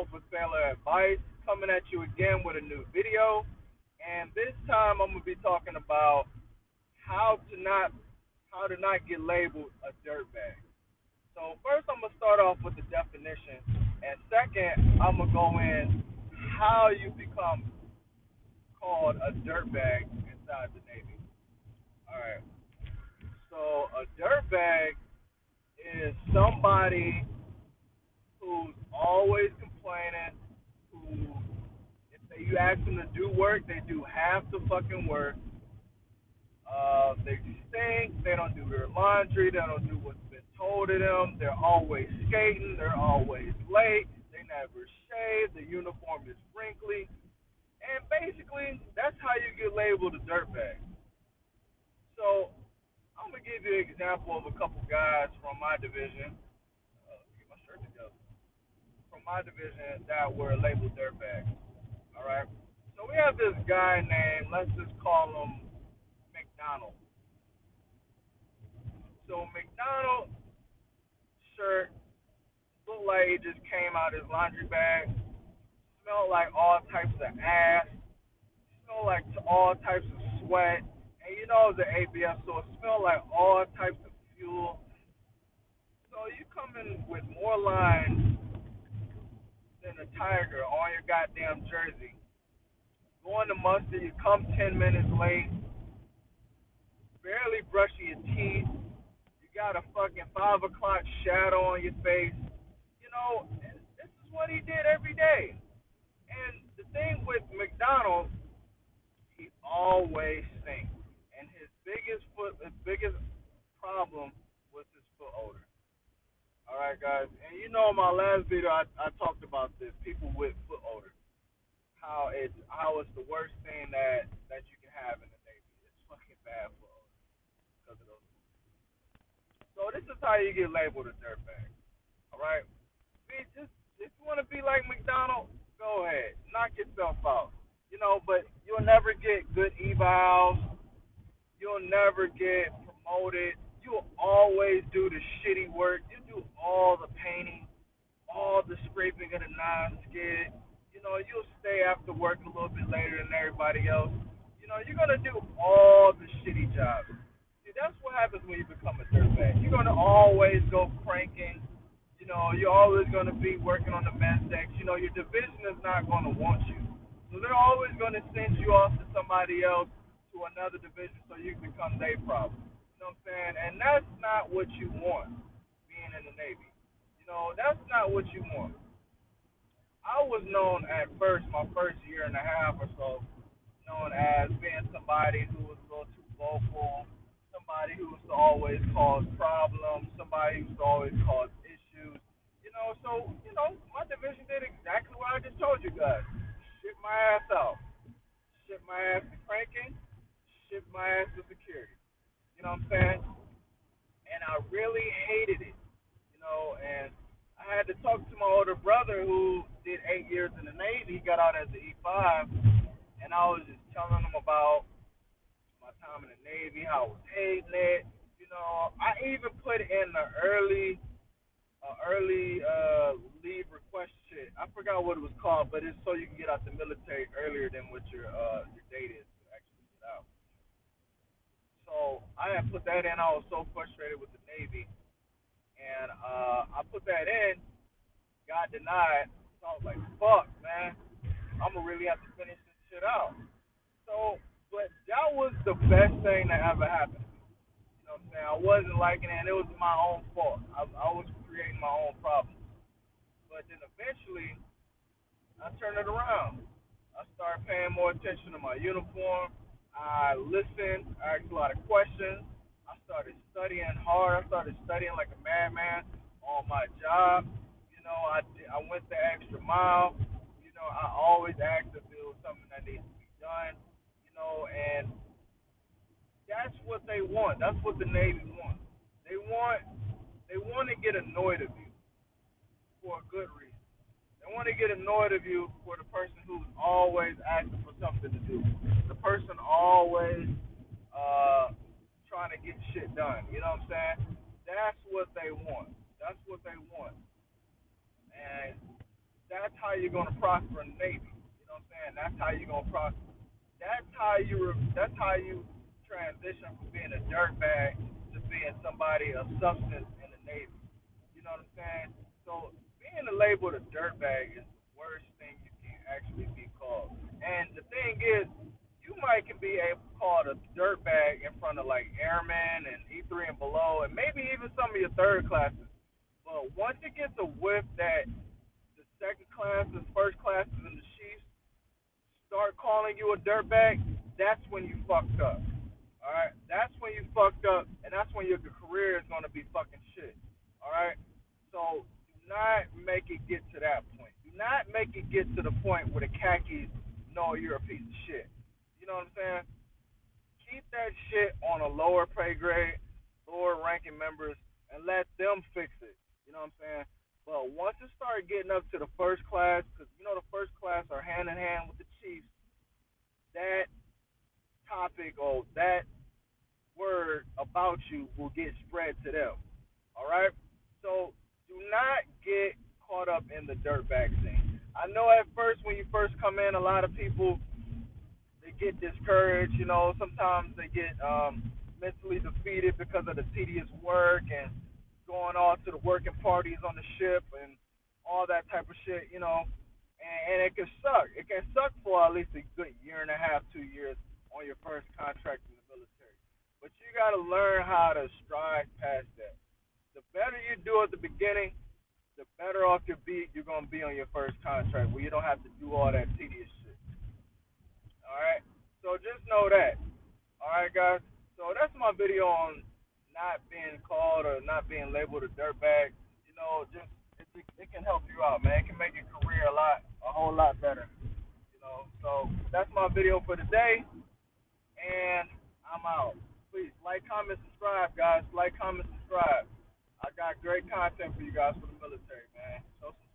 Alpha Sailor Advice, coming at you again with a new video. And this time I'm gonna be talking about how to not how to not get labeled a dirtbag. So first I'm gonna start off with the definition, and second I'm gonna go in how you become called a dirtbag inside the Navy. All right. So a dirtbag is somebody who's always complaining, who you ask them to do work, they do half the fucking work. They stink. They don't do their laundry. They don't do what's been told to them. They're always skating. They're always late. They never shave. The uniform is wrinkly. And basically, that's how you get labeled a dirtbag. So I'm gonna give you an example of a couple guys from my division. Get my shirt together. From my division that were labeled dirtbags. All right. So we have this guy named, let's just call him McDonald. So McDonald shirt looked like it just came out his laundry bag. Smelled like all types of ass. Smelled like all types of sweat. And you know it's an ABS, so it smelled like all types of fuel. So you come in with more lines than a tiger on your goddamn jersey. Going to muster, you come 10 minutes late, barely brushing your teeth. You got a fucking 5 o'clock shadow on your face. You know, this is what he did every day. And the thing with McDonald's, he always stinks. And his biggest problem was his foot odor. All right, guys. And you know, in my last video, I talked about this. People with foot odor, how it's the worst thing that you can have in the Navy. It's fucking bad foot odor because of those. So this is how you get labeled a dirtbag. All right. Be just if you want to be like McDonald, go ahead, knock yourself out. You know, but you'll never get good evals. You'll never get promoted. You'll always do the shitty work. You do all the painting, all the scraping of the non-skid. You know, you'll stay after work a little bit later than everybody else. You know, you're gonna do all the shitty jobs. See, that's what happens when you become a dirtbag. You're gonna always go cranking. You know, you're always gonna be working on the men's decks. You know, your division is not gonna want you, so they're always gonna send you off to somebody else, to another division, so you become their problem. You know what I'm saying? And that's not what you want being in the Navy. You know, that's not what you want. I was known at first, my first year and a half or so, known as being somebody who was a little too vocal, somebody who used to always cause problems, somebody who used to always cause issues. My division did exactly what I just told you guys. Ship my ass out. Ship my ass to cranking. Ship my ass to security. You know what I'm saying? And I really hated it. And I had to talk to my older brother who did 8 years in the Navy. He got out as an E5, and I was just telling him about my time in the Navy, how I was hating it. I even put in the early leave request shit. I forgot what it was called, but it's so you can get out the military earlier than what your date is to actually get out. So I had put that in. I was so frustrated with the Navy, and I put that in, got denied. So I was like, fuck, man, I'm gonna really have to finish this shit out. So, but that was the best thing that ever happened. You know what I'm saying? I wasn't liking it, and it was my own fault. I was creating my own problems. But then eventually, I turned it around. I started paying more attention to my uniform. I listened. I asked a lot of questions. I started studying hard. I started studying like a madman on my job. I went the extra mile. I always asked if there was something that needs to be done. And that's what they want. That's what the Navy wants. They want they want to get annoyed of you for a good reason. They want to get annoyed of you for the person who's always asking for something to do. The person always trying to get shit done. You know what I'm saying? That's what they want. That's what they want. And That's how you're gonna prosper in the Navy. You know what I'm saying? That's how you're gonna prosper. That's how you transition from being a dirtbag to being somebody of substance in the Navy. You know what I'm saying? So being labeled a dirtbag is the worst thing you can actually be called. And the thing is, you might can be able called a dirtbag in front of like airmen and E3 and below, and maybe even some of your third classes. But once it gets a whiff that the second classes, first classes, and the chiefs start calling you a dirtbag, that's when you fucked up. All right, that's when you fucked up, and that's when your career is gonna be fucking shit. All right, so do not make it get to that point. Do not make it get to the point where the khakis know you're a piece of shit. You know what I'm saying? Keep that shit on a lower pay grade, lower ranking members, and let them fix it. You know what I'm saying? But once it started getting up to the first class, because you know the first class are hand in hand with the chiefs, that topic or that word about you will get spread to them. All right? So do not get caught up in the dirtbag scene. I know at first when you first come in, a lot of people they get discouraged. You know, sometimes they get mentally defeated because of the tedious work and going off to the working parties on the ship and all that type of shit. You know, and it can suck. It can suck for at least a good year and a half, 2 years on your first contract in the military. But you got to learn how to stride past that. The better you do at the beginning, the better off you're gonna be on your first contract, where you don't have to do all that tedious shit. All right. So just know that. All right, guys. So that's my video on not being called or not being labeled a dirtbag. You know, just it can help you out, man. It can make your career a whole lot better. You know. So that's my video for today, and I'm out. Please like, comment, subscribe, guys. Like, comment, subscribe. I got great content for you guys for the military, man. Show some